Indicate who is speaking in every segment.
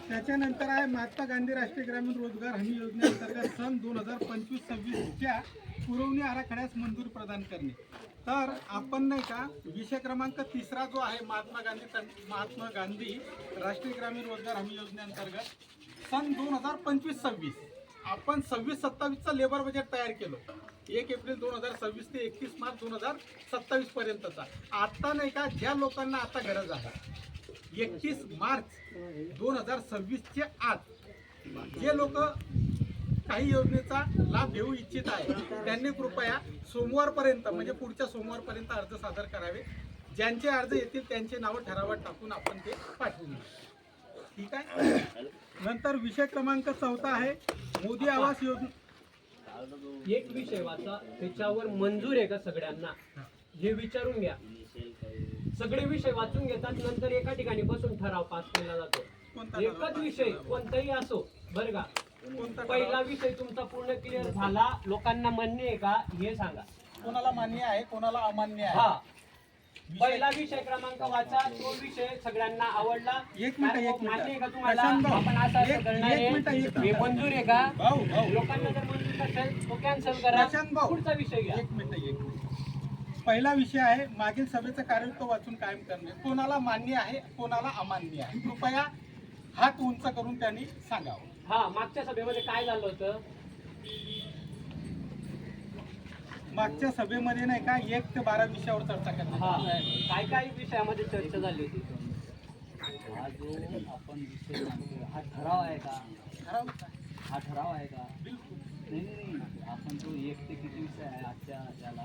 Speaker 1: त्याच्यानंतर आहे महात्मा गांधी राष्ट्रीय ग्रामीण रोजगार हमी योजनेअंतर्गत सन 2025-26च्या पुरवणी आराखड्यास मंजुरी प्रदान करणे। तर आपण नाही का विषय क्रमांक 3 जो आहे महात्मा गांधी राष्ट्रीय ग्रामीण रोजगार हमी योजनेअंतर्गत सन 2025-26 आपण 26-27चं लेबर बजेट तयार केलं 1 एप्रिल 2026 ते 31 मार्च 2027 पर्यंतचा। आता नाही का ज्या लोकांना आता गरज आहे 31 मार्च 2026च्या आत जे लोक काही योजनेचा लाभ घेऊ इच्छित आहे त्यांनी कृपया सोमवारपर्यंत म्हणजे पुढच्या सोमवारपर्यंत अर्ज सादर करावे। ज्यांचे अर्ज येतील त्यांचे नाव ठरावात टाकून आपण ते पाठवून देऊ। ठीक आहे। नंतर विषय क्रमांक 4 आहे मोदी आवास योजना।
Speaker 2: एक विषय वाचा त्याच्यावर मंजूर आहे का सगळ्यांना हे विचारून घ्या। सगळे विषय वाचून घेतात नंतर एका ठिकाणी बसून ठराव पास केला जातो। एकच विषय कोणताही असो बरं का। पहिला विषय तुमचा पूर्ण क्लिअर झाला लोकांना मान्य आहे का हे सांगा।
Speaker 1: कोणाला मान्य आहे कोणाला अमान्य आहे।
Speaker 2: हा पहिला विषय क्रमांक वाचा तो विषय सगळ्यांना आवडला।
Speaker 1: एक मिनिट
Speaker 2: मान्य आहे का तुम्हाला आपण असं करणार आहे हे मंजूर आहे का लोकांना जर मंजूर नसेल तो कॅन्सल करा पुढचा विषय घ्या।
Speaker 1: एक मिनिट पहिला विषय आहे मागील सभेचं कार्यत्व वाचून कायम करणे। कोणाला मान्य आहे कोणाला अमान्य आहे कृपया हात उंच करून त्यांनी सांगावं।
Speaker 2: हा मागच्या सभेमध्ये काय झालं होतं
Speaker 1: मागच्या सभेमध्ये नाही का 1 ते 12 विषयावर चर्चा करण्यात
Speaker 2: काय विषयामध्ये चर्चा झाली होती।
Speaker 3: हा जो आपण विषय सांगतो हा ठराव आहे का हा ठराव आहे का नाही आपण जो 1 ते किती विषय आहे
Speaker 1: आजच्या याला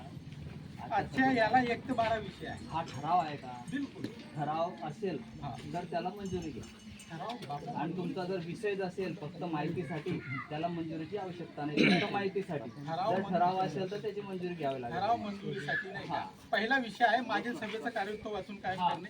Speaker 1: 1 ते 12 विषय आहे
Speaker 3: हा ठराव आहे का
Speaker 1: बिलकुल
Speaker 3: ठराव असेल तर त्याला मंजुरी घ्या। आणि तुमचा जर विषय असेल फक्त माहितीसाठी त्याला मंजुरीची आवश्यकता नाही फक्त माहितीसाठी जर ठराव असेल तर त्याची मंजुरी घ्यावी लागेल।
Speaker 1: ठराव मंजुरीसाठी नाही का। पहिला विषय आहे मागील सभेचं कार्यत्व वाचून कायम करणे।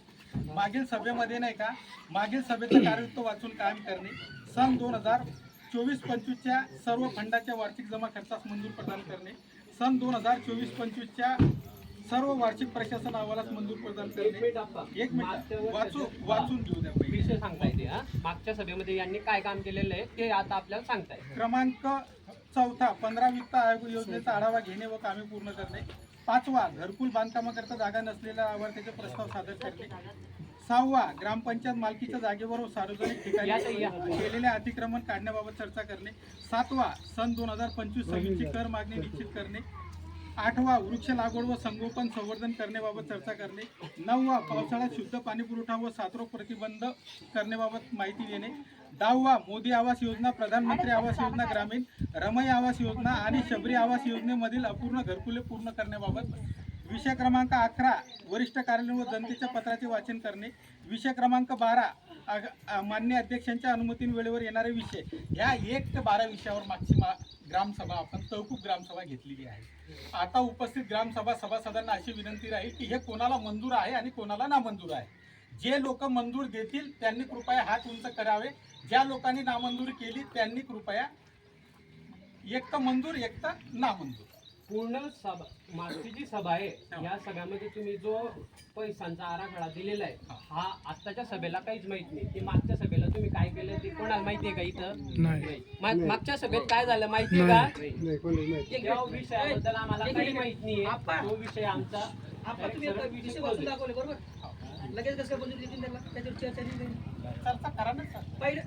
Speaker 1: मागील सभेमध्ये नाही का मागील सभेचं कार्यत्व वाचून कायम करणे। सन 2024-25च्या सर्व फंडाच्या वार्षिक जमा खर्चास मंजूर प्रदान करणे। सन 2024-25च्या सर्व वार्षिक प्रशासन अहवालास मंजूर प्रदान करणे। एक मिनिट वाचून घेऊ द्या
Speaker 2: विषय सांगता येते। मागच्या सभेमध्ये यांनी काय काम केलेलं आहे ते आता आपल्याला सांगताय।
Speaker 1: क्रमांक 4 15 वित्त आयोग योजनेचा आढावा घेणे व कामे पूर्ण करणे। 5वा घरकुल बांधकामाकरता जागा नसलेल्या लाभार्थ्याचे प्रस्ताव सादर करणे। 6वा ग्रामपंचायत मालकीच्या जागेवर व सार्वजनिक ठिकाणी केलेले अतिक्रमण काढण्याबाबत चर्चा करणे। 7वा सन 2025-26ची कर मागणी निश्चित करणे। 8वा वृक्ष लागवड व संगोपन संवर्धन करण्याबाबत चर्चा करणे। 9वा पावसाळ्यात शुद्ध पाणी पुरवठा व साथरोग प्रतिबंध करण्याबाबत माहिती देणे। 10वा मोदी आवास योजना प्रधानमंत्री आवास योजना ग्रामीण रमई आवास योजना आणि शबरी आवास योजनेमधील अपूर्ण घरकुले पूर्ण करण्याबाबत। विषय क्रमांक 11 वरिष्ठ कार्यालय व जनतेच्या पत्राचे वाचन करणे। विषय क्रमांक 12 मान्य अध्यक्षांच्या अनुमतीने वेळेवर येणारे विषय। ह्या 1 ते 12 विषयावर मागची ग्रामसभा आपण तहकूब ग्रामसभा घेतलेली आहे। आता उपस्थित ग्रामसभा सभासदांना अशी विनंती राहील की हे कोणाला मंजूर आहे आणि कोणाला नामंजूर आहे। जे लोक मंजूर देतील त्यांनी कृपया हात उंच करावे। ज्या लोकांनी नामंजूर केली त्यांनी कृपया एक तर मंजूर एक तर नामंजूर।
Speaker 2: पूर्ण सभा मागची जी सभा आहे या सगळ्यामध्ये तुम्ही जो पैशांचा आराखडा दिलेला आहे हा आत्ताच्या सभेला काहीच माहित नाही की मागच्या सभेला तुम्ही काय केलं ते कोणाला माहिती आहे का। इथं नाही मागच्या सभेत काय झालं माहिती आहे का। त्या विषयाबद्दल आम्हाला काही माहित नाही तो विषय आमचा
Speaker 4: लगेच कसं काय मंजुरी देतील त्याला त्याच्यावर चर्चा नाही
Speaker 1: चर्चा करा ना सर।
Speaker 4: पहिलं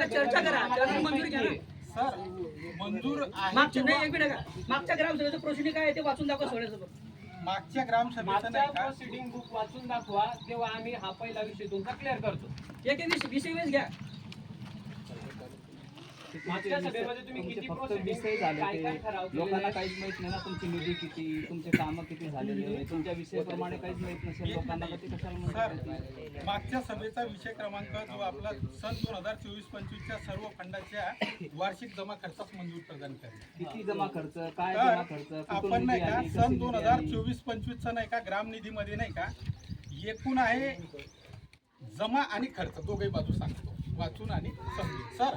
Speaker 4: चर्चा करा मंजुरी घ्या ना
Speaker 1: सर। मंजूर
Speaker 4: मागच्या नाही एक मिनिट मागच्या ग्रामसभेचं प्रोसिडिंग काय आहे ते वाचून दाखवा सगळ्यासोबत।
Speaker 1: मागच्या ग्रामसभेचं नाही का
Speaker 2: प्रोसिडिंग बुक वाचून दाखवा तेव्हा आम्ही हा पहिला विषय तुमचा क्लिअर करतो।
Speaker 4: एक विषय वेळेस घ्या।
Speaker 2: मागच्या सभेमध्ये तुम्ही किती
Speaker 3: फक्त
Speaker 2: प्रोसिडिंग
Speaker 3: विषय झाले
Speaker 2: काय काय
Speaker 3: ते
Speaker 2: ठराव
Speaker 3: लोकांना काहीच माहित नाही ना तुमची निधी किती तुमचे कामं किती झालेले तुमच्या विषयाप्रमाणे काहीच माहित नसेल लोकांना कधी कशाला
Speaker 1: सर। मागच्या सभेचा विषय क्रमांक जो आपला सन 2024-25च्या सर्व फंडाच्या वार्षिक जमा खर्चास मंजूर प्रदान करणे।
Speaker 3: किती जमा खर्च काय जमा खर्च
Speaker 1: आपण नाही का सन 2024-25चा नाही का ग्राम निधीमध्ये नाही का एकूण आहे जमा आणि खर्च दोघे बाजू सांगतो वाचून आणि समजून। सर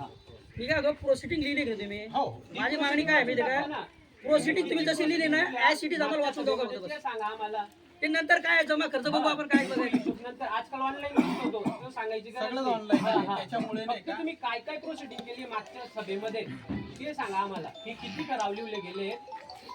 Speaker 4: ठीक आहे प्रोसिडिंग लिहिली का तुम्ही।
Speaker 1: हो
Speaker 4: माझी मागणी काय आहे का प्रोसिडिंग तुम्ही जशी लिहिली ना ॲज सिटीज आम्हाला वाचून दाखवा
Speaker 2: सांगा आम्हाला
Speaker 4: ते नंतर काय जमा खर्च बघू आपण काय बघायचं
Speaker 2: नंतर आजकाल ऑनलाईन होतो सांगा। सांगायची गरज
Speaker 1: सगळंच
Speaker 2: नाही.
Speaker 1: online आहे.
Speaker 2: हा, हा.
Speaker 1: त्याच्यामुळे नाही
Speaker 2: फक्त
Speaker 1: का?
Speaker 2: तुम्ही काय काय प्रोसिडिंग केली मागच्या सभेमध्ये ते सांगा आम्हाला, की किती ठराव लिवले गेले,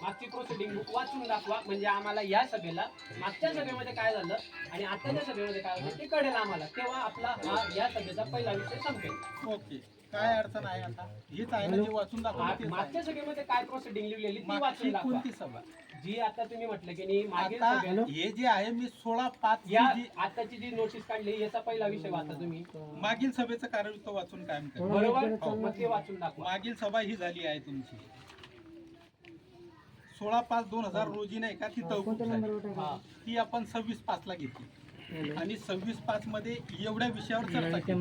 Speaker 2: मागची प्रोसिडिंग बुक वाचून दाखवा, म्हणजे आम्हाला या सभेला मागच्या सभेमध्ये काय झालं आणि आताच्या सभेमध्ये काय झालं ते कळेल आम्हाला. तेव्हा आपला हा या सभेचा पहिला विषय संपेल.
Speaker 1: ओके, काय अडचण आहे आता? हीच आहे ना, जी वाचून दाखवली तेच आहे.
Speaker 2: मागच्या सभेमध्ये काय प्रोसिडिंग लिहिलेली ती
Speaker 1: मागची
Speaker 2: वाचून दाखवा.
Speaker 1: कोणती सभा?
Speaker 2: जी आता तुम्ही म्हटलं की नाही मागील
Speaker 1: आता
Speaker 2: सभेला
Speaker 1: हे जे आहे मी 16/5
Speaker 2: या
Speaker 1: जी
Speaker 2: आताची जी नोटीस काढली याचा पहिला विषय वाचा तुम्ही.
Speaker 1: मागील सभेचं कार्यवृत्त वाचून कायम करा.
Speaker 2: बरोबर, मग ते वाचून दाखवा.
Speaker 1: मागील सभा ही झाली आहे तुमची 16/5/2000 रोजी नाही का ती तहकूब झाली.
Speaker 2: हा.
Speaker 1: ती आपण 26/5 ला घेतली आणि 26/5 मध्ये एवढ्या विषयावर चर्चा केली.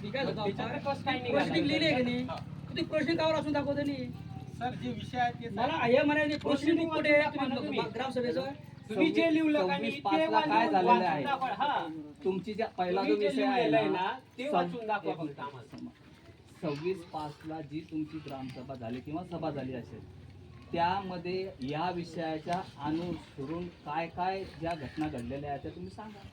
Speaker 4: मी काय म्हणतो,
Speaker 2: त्याच्यामध्ये कसं काय
Speaker 4: प्रोसिडिंग लिहिली आहे की नाही?
Speaker 1: हा.
Speaker 4: तुम्ही प्रोसिडिंग कावर वाचून दाखवते नाही?
Speaker 1: सर जे विषय आहेत ते
Speaker 4: मला हे म्हणायचे प्रोसिडिंग कुठे आहे?
Speaker 2: तुम्ही.
Speaker 4: ग्रामसभेचं
Speaker 2: तुम्ही जे लिहिलं का नाही
Speaker 3: 26/5
Speaker 2: ते
Speaker 3: ला काय
Speaker 2: वाचून
Speaker 3: झालेलं आहे?
Speaker 2: दाखवा. हा.
Speaker 3: तुमची ज्या पहिला जो
Speaker 2: तुम्ही जे
Speaker 3: विषय आहे
Speaker 2: लिहिलेलं आहे
Speaker 3: ना
Speaker 2: ना ते वाचून दाखवा फक्त आम्हाला.
Speaker 3: 26/5 ला जी तुमची ग्रामसभा झाली किंवा सभा झाली असेल त्यामध्ये या विषयाच्या अनुसरून काय काय ज्या घटना घडलेल्या आहेत त्या तुम्ही सांगा.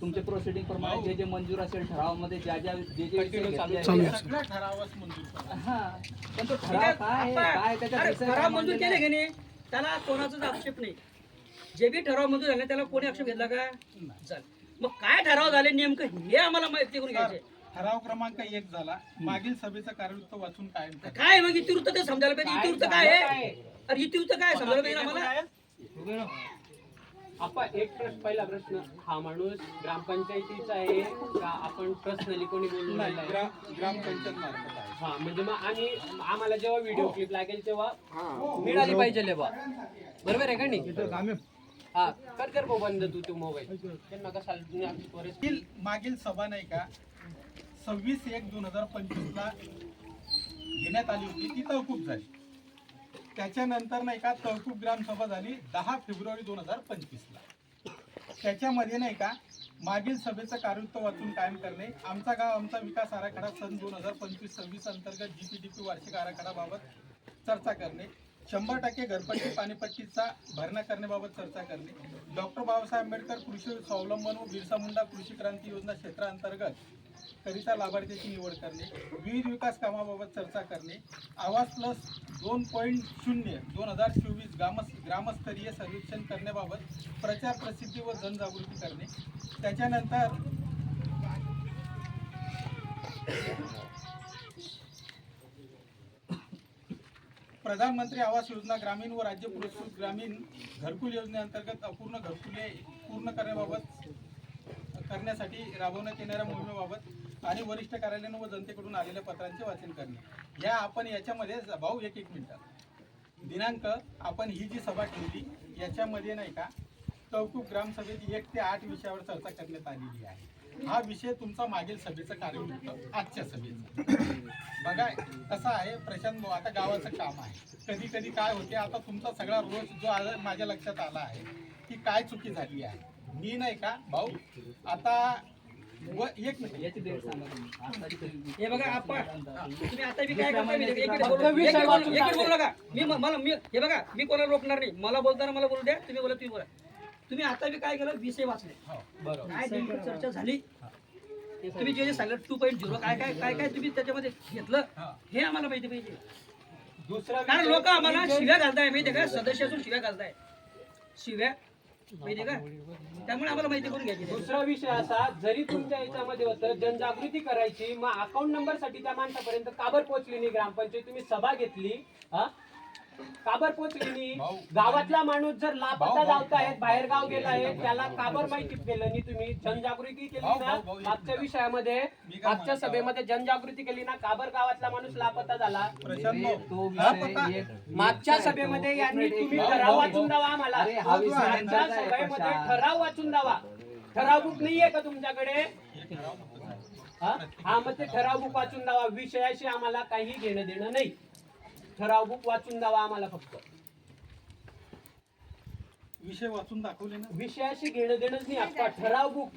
Speaker 3: तुमच्या प्रोसिडिंग प्रमाणे जे जे मंजूर असेल ठरावामध्ये ज्या ज्या जे जे विषय घेतले आहेत,
Speaker 1: सगळ्या ठरावास मंजूर करा.
Speaker 3: हा पण तो ठराव काय आहे? काय त्याच्यात विषय काय
Speaker 4: ठराव मंजूर
Speaker 3: मांडलेला
Speaker 4: केले
Speaker 3: आहे?
Speaker 4: की नाही त्याला कोणाचाच आक्षेप नाही. जे बी ठराव मंजूर झाले त्याला कोणी आक्षेप घेतला का? चालेल. मग काय ठराव झाले नेमकं हे आम्हाला माहिती करून घ्यायचे.
Speaker 1: ठराव क्रमांक 1 झाला मागील सभेचं कार्यवृत्त वाचून कायम करा.
Speaker 4: काय मग इतिवृत्त ते समजायला पाहिजे. इतिवृत्त काय आहे? अरे इतिवृत्त काय समजायला पाहिजे आम्हाला.
Speaker 2: आपण एक प्रश्न, पहिला प्रश्न, हा माणूस ग्रामपंचायतीचा आहे का आपण पर्सनली कोणी बोलून
Speaker 1: नाही,
Speaker 2: राहिलाय?
Speaker 1: ग्रामपंचायत मार्फत आहे.
Speaker 2: हा म्हणजे मग आणि आम्हाला जेव्हा व्हिडिओ क्लिप लागेल तेव्हा मिळाली पाहिजे लेबा. बरोबर आहे का नाही? हा कर भाऊ बंद तू मोबाईल त्यांना कसा
Speaker 1: मागील सभा नाही का 26/1/2025 ला घेण्यात आली होती, ती तहकूब झाली. त्याच्यानंतर नाही का तहकूब ग्रामसभा झाली 10 फेब्रुवारी 2025 ला. त्याच्यामध्ये नाही का मागील सभेचं कार्यवृत्त वाचून कायम करणे, आमचा गाव आमचा विकास आराखडा सन 2025-26 अंतर्गत GPDP वार्षिक आराखड्याबाबत चर्चा करणे, 100% घरपट्टी पाणीपट्टीचा भरणा करण्याबाबत चर्चा करणे, डॉक्टर बाबासाहेब आंबेडकर कृषी स्वावलंबन व बिरसा मुंडा कृषी क्रांती योजना क्षेत्रांतर्गत करिता लाभार्थ्याची निवड करणे, विविध विकास कामाबाबत चर्चा करणे, आवाज प्लस 2.0 2024 ग्रामस्तरीय सर्वेक्षण करण्याबाबत प्रचार प्रसिद्धी व जनजागृती करणे. त्याच्यानंतर प्रधानमंत्री आवास योजना ग्रामीण व राज्य पुरस्कृत ग्रामीण घरकुल योजनेअंतर्गत अपूर्ण घरकुले पूर्ण करण्यासाठी राबवण्यात येणाऱ्या मोहिमेबाबत आणि वरिष्ठ कार्यालयानं व जनतेकडून आलेल्या पत्रांचे वाचन करणे. या आपण याच्यामध्ये भाऊ एक मिनिट दिनांक आपण ही जी सभा ठेवली याच्यामध्ये नाही का तहकूब ग्रामसभेत 1 ते 8 विषयावर चर्चा करण्यात आलेली आहे. हा विषय तुमचा मागील सभेचं कार्यवृत्त आजच्या सभेचं बघा कसं आहे प्रशांत भाऊ. आता गावाचं काम आहे, कधी कधी काय होते, आता तुमचा सगळा रोज जो आज माझ्या लक्षात आला आहे की काय चुकी झाली आहे. मी नाही का भाऊ आता एक मिनिट
Speaker 3: याची डेट सांगा तुम्ही. आताची तरी-
Speaker 4: हे बघा आपण तुम्ही आता मी काय करता माहिती आहे का? एक मिनिट
Speaker 2: फक्त
Speaker 4: बोलू-
Speaker 2: विषय
Speaker 4: एक मिनिट
Speaker 2: वाचून
Speaker 4: बोलू- एक मिनिट
Speaker 2: टाकले.
Speaker 4: बोलू नका. मी हे बघा मी कोणाला रोखणार नाही. मला बोलताना मला बोलू द्या. तुम्ही बोला तुम्ही बोला. तुम्ही आता बी काय केलं विषय वाचले.
Speaker 2: बरोबर.
Speaker 4: काय नेमकी चर्चा झाली तुम्ही जे जे सांगितलं 2.0 काय काय काय काय तुम्ही त्याच्यामध्ये घेतलं हे आम्हाला माहिती पाहिजे.
Speaker 2: दुसरा
Speaker 4: कारण
Speaker 2: विषय-
Speaker 4: लोक आम्हाला शिव्या घालताय माहितीये का? सदस्य असून शिव्या घालताय शिव्या माहितीये का? त्यामुळे आम्हाला माहिती करून घ्यायची.
Speaker 2: दुसरा विषय असा, जरी तुमच्या याच्यामध्ये होतं जनजागृती करायची, मग अकाउंट नंबर साठी त्या माणसापर्यंत काबर पोहोचली नाही ग्रामपंचायत? तुम्ही सभा घेतली, हा काबर पोहोचली नाही?
Speaker 1: भाऊ,
Speaker 2: गावातला माणूस जर लापता
Speaker 1: भाऊ,
Speaker 2: जावताय, बाहेर गाव गेलाय, त्याला काबर माहिती केलं नाही तुम्ही? जनजागृती केली
Speaker 1: भाऊ,
Speaker 2: ना
Speaker 1: भाऊ, भाऊ,
Speaker 2: मागच्या विषयामध्ये,
Speaker 1: मी काय
Speaker 2: मागच्या
Speaker 1: म्हणतो?
Speaker 2: सभेमध्ये जनजागृती केली ना, काबर गावातला माणूस लापता झाला?
Speaker 1: प्रशांत
Speaker 3: तो
Speaker 1: भाऊ
Speaker 3: विषय एक-
Speaker 2: मागच्या सभेमध्ये यांनी तुम्ही
Speaker 3: भाऊ,
Speaker 2: ठराव
Speaker 3: भाऊ,
Speaker 2: वाचून द्यावा आम्हाला.
Speaker 3: अरे हा विषय
Speaker 2: मागच्या
Speaker 3: नंतरचा आहे,
Speaker 2: सभेमध्ये
Speaker 3: प्रशांत.
Speaker 2: ठराव वाचून द्यावा. ठराव बुक नाहीये का तुमच्याकडे? हा मग ते ठराव बुक वाचून द्यावा. विषयाशी आम्हाला काही घेणं देणं नाही. ठराव बुक वाचून द्यावा आम्हाला फक्त.
Speaker 1: विषय वाचून दाखवले ना.
Speaker 2: विषयाशी घेणं देणंच नाही. आपला ठराव बुक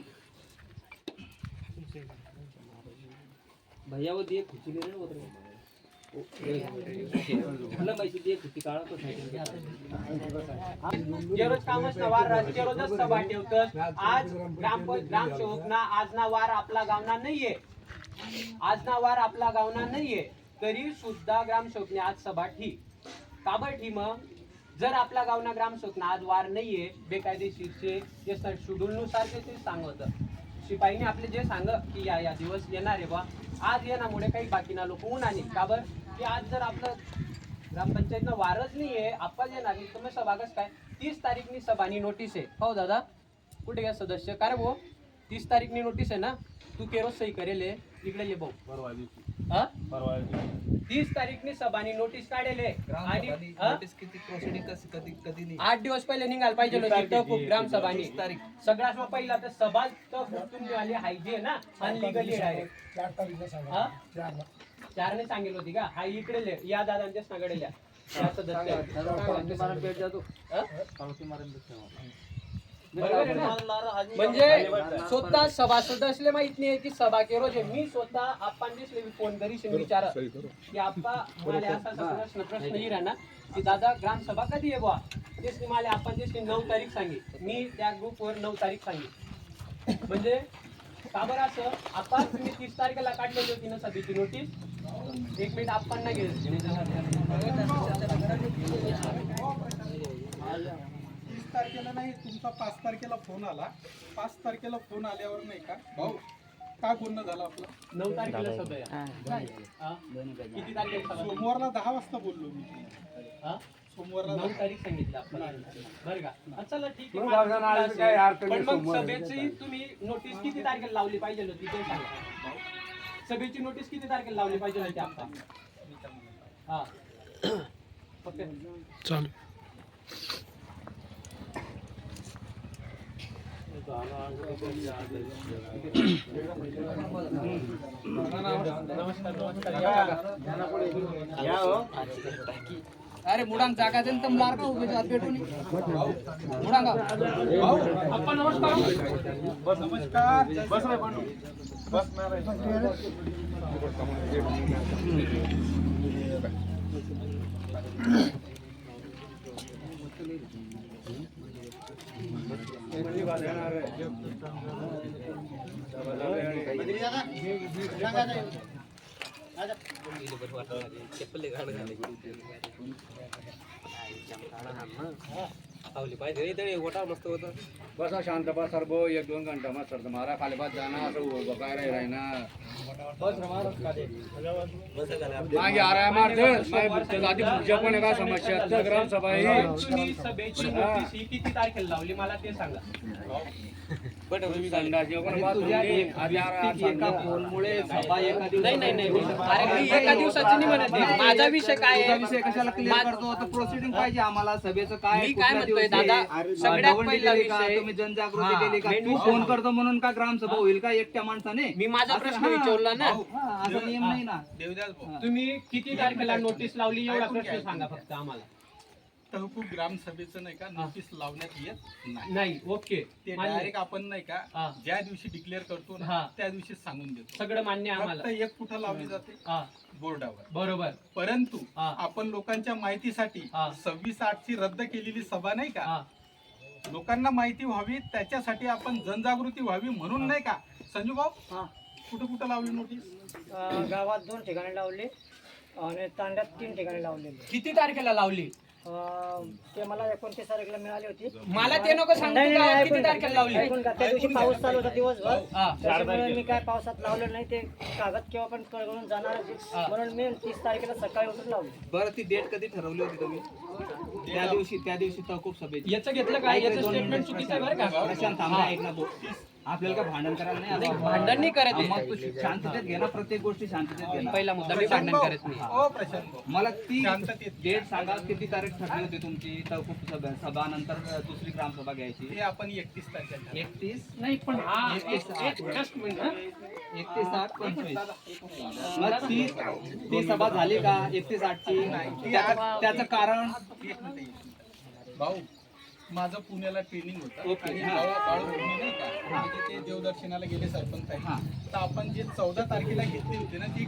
Speaker 3: भैया वो दिए खुशी ले रहे हो उधर। मला माहिती ती एक होती काळातच
Speaker 2: जे रोज कामच ना वार राहते, जे रोजच सभा ठेवतं. आज ग्रामसेवक ना आज ना वार आपला गावना नाहीये, आज ना वार आपला गावना नाहीये, तरी सुद्धा ग्रामसेवकने आज सभा ठी. का बरं ठी मग? जर आपला गावना ग्रामसेवक ना आज वार नाहीये, बेकायदेशीरचे जे शेड्यूल नुसार ते सांगत शिपाईने आपले जे सांग की या दिवस येणार आहे बा, आज येण्यामुळे काही बाकीना लोक ऊन आणि का बरं की आज जर आपलं ग्रामपंचायतनं वारच नाहीये, आपण येणार नाही, तुम्ही सभा कसं काय? 30 तारीखनी सभानी नोटीस आहे. हो दादा, कुठे घ्या सदस्य? का रे भाऊ 30 तारीखनी नोटीस आहे ना, तू केरो सही करेल इकडे ये भाऊ. हा 30 तारीखनी सभानी नोटीस काढेले आणि
Speaker 3: किती प्रोसिडिंग कशी कधी कधी नाही
Speaker 2: 8 दिवस पहिले निघायला पाहिजे होती ग्रामसभानी तारीख. सगळ्यात मग पहिला तर सभा तुम्ही आली हायजे ना अनलिगली डायरेक्ट 4 ने सांगितलं होती का? हा इकडे या दादांच्या सगळेल्या या सदस्य बरोबर आहे ना? म्हणजे स्वतः सभासद असले माहित नाही की सभा के रोज मी स्वतः आपण दिसले फोन करीश विचार की आपा मला असा प्रश्न नाही राहणार की दादा ग्रामसभा कधी आहे बुवा. तेच मला आपण दिसली 9 तारीख सांगी, मी त्या ग्रुपवर 9 तारीख सांगी. म्हणजे का बरं असं? आपण तुम्ही 30 तारखेला काढलेली होती ना सभेची नोटीस. 1 मिनिट आपण नाही गेले
Speaker 1: 30 तारखेला नाही, तुमचा 5 तारखेला फोन आला. 5 तारखेला फोन आल्यावर नाही का भाऊ का बोलणं झालं आपलं?
Speaker 2: 9 तारखेला सभा आहे. हा? किती तारखेला सभा?
Speaker 1: सोमवारला 10 वाजता बोललो मी.
Speaker 2: हा?
Speaker 1: सोमवारला
Speaker 2: 9 तारीख सांगितलं आपण बरं का? चला ठीक आहे. पण मग सभेची तुम्ही नोटीस किती तारखेला लावली पाहिजे होती ते सांगा. सभेची नोटीस किती तारखेला लावली पाहिजे होती आपण? हा फक्त
Speaker 5: चालू
Speaker 4: अरे मुडांग जागा देन तर मार्ग उभे जात भेटून मुडांग
Speaker 2: आपण नमस्कार.
Speaker 1: नमस्कार.
Speaker 6: बसा शांत बस सर भो 1-2 घंटा मत सर तुम्हारा खाली बात जाना सब बकाय रहे ना मागे आ रहा है मार दे मैं आधी पुढच्या पण का समस्या तर ग्राम सभा आहे.
Speaker 2: तुम्ही सभेची नोटीस ही किती तारखेला लावली मला ते सांगा.
Speaker 6: संडासची पण बात
Speaker 3: तुझ्या
Speaker 6: होती.
Speaker 3: एका फोनमुळे सभा एका दिवसात
Speaker 2: नाही अरे मी एका दिवसाची नाही म्हणत आहे. माझा विषय काय
Speaker 3: तुझा
Speaker 2: आहे?
Speaker 3: विषय कशाला क्लिअर करतो तर प्रोसिडिंग पाहिजे आम्हाला सभेचं काय
Speaker 2: मी
Speaker 3: कुठल्या
Speaker 2: काय म्हणतोय
Speaker 3: दिवशी
Speaker 2: दादा,
Speaker 3: आहे?
Speaker 2: सगळ्यात
Speaker 3: दवंडी
Speaker 2: पहिला
Speaker 3: केली का?
Speaker 2: विषय-
Speaker 3: तुम्ही जनजागृती
Speaker 2: हा,
Speaker 3: केली का?
Speaker 2: मेन
Speaker 3: तू
Speaker 2: विषय-
Speaker 3: फोन करतो म्हणून का ग्रामसभा होईल का एकट्या माणसाने?
Speaker 2: मी माझा
Speaker 3: असं-
Speaker 2: प्रश्न
Speaker 3: हा.
Speaker 2: विचारला ना.
Speaker 3: हा, असा नियम नाही ना.
Speaker 2: तुम्ही किती तारखेला नोटीस लावली एवढा प्रश्न सांगा फक्त आम्हाला.
Speaker 1: तहकूब ग्रामसभेचं नाही का नोटीस लावण्यात येत नाही.
Speaker 2: नाही ओके
Speaker 1: ते
Speaker 2: मान्य.
Speaker 1: डायरेक्ट आपण नाही का
Speaker 2: हा.
Speaker 1: ज्या दिवशी डिक्लेअर करतो ना
Speaker 2: हा.
Speaker 1: त्या दिवशी सांगून देतो.
Speaker 2: सगळं मान्य आहे
Speaker 1: फक्त
Speaker 2: आम्हाला.
Speaker 1: एक कुठं लावली जाते
Speaker 2: हा
Speaker 1: बोर्डावर.
Speaker 2: बरोबर.
Speaker 1: परंतु
Speaker 2: हा.
Speaker 1: आपण लोकांच्या माहितीसाठी
Speaker 2: हा.
Speaker 1: 26/8 रद्द केलेली सभा नाही का,
Speaker 2: हा
Speaker 1: लोकांना माहिती व्हावी त्याच्यासाठी आपण जनजागृती व्हावी म्हणून नाही का संजू भाऊ कुठं कुठं लावली नोटीस?
Speaker 7: गावात 2 ठिकाणी लावले आणि तांड्यात 3 ठिकाणी लावलेले.
Speaker 2: किती तारखेला लावली?
Speaker 7: ते मला 29 तारखेला मिळाली होती.
Speaker 2: मला ते नको सांगू
Speaker 7: नाही,
Speaker 2: तू गावात
Speaker 7: ऐकून
Speaker 2: किती
Speaker 7: घ्या.
Speaker 2: तारखेला लावली?
Speaker 7: ऐकून घ्या. त्या दिवशी पाऊस चालू होता दिवसभर,
Speaker 2: हा
Speaker 7: त्याच्यामुळे मी काय पावसात लावलं नाही. ते कागद केव्हा पण कळवून जाणार म्हणून मी 30 तारखेला सकाळी उठून लावली.
Speaker 3: बरं ती डेट कधी ठरवली होती तुम्ही? त्या दिवशी तहकूब सभेची.
Speaker 2: याचं घेतलं काय? याचं स्टेटमेंट चुकीचं आहे बरं का?
Speaker 3: प्रशांत थांबा, ऐक ना भाऊ. आपल्याला काय भांडण करायला नाही आलं.
Speaker 2: भांडण नाही करत आहे.
Speaker 3: मग तू शांततेत घे ना, प्रत्येक गोष्टी शांततेत घे ना.
Speaker 2: पहिला मुद्दा मी भांडण करत नाही.
Speaker 1: हो प्रशांत भाऊ.
Speaker 3: मला ती
Speaker 1: शांततेत घे.
Speaker 3: डेट सांगा, किती तारीख ठरली होती तुमची तहकूब सभा नंतर दुसरी ग्रामसभा घ्यायची?
Speaker 1: ते आपण 31 तारखेला
Speaker 3: 31
Speaker 2: नाही पण हा just minute, हा.
Speaker 3: 31/8/25. मग ती सभा झाली का 31/8 ची? त्याचं कारण
Speaker 1: एक मिनिट. भाऊ माझं पुण्याला ट्रेनिंग होतं
Speaker 3: ओके,
Speaker 1: आणि
Speaker 3: हा.
Speaker 1: बाळूभूमी नाही का म्हणजे ते देवदर्शनाला गेले सरपंच आहे. तर आपण जे 14 तारखेला घेतली होती ना ती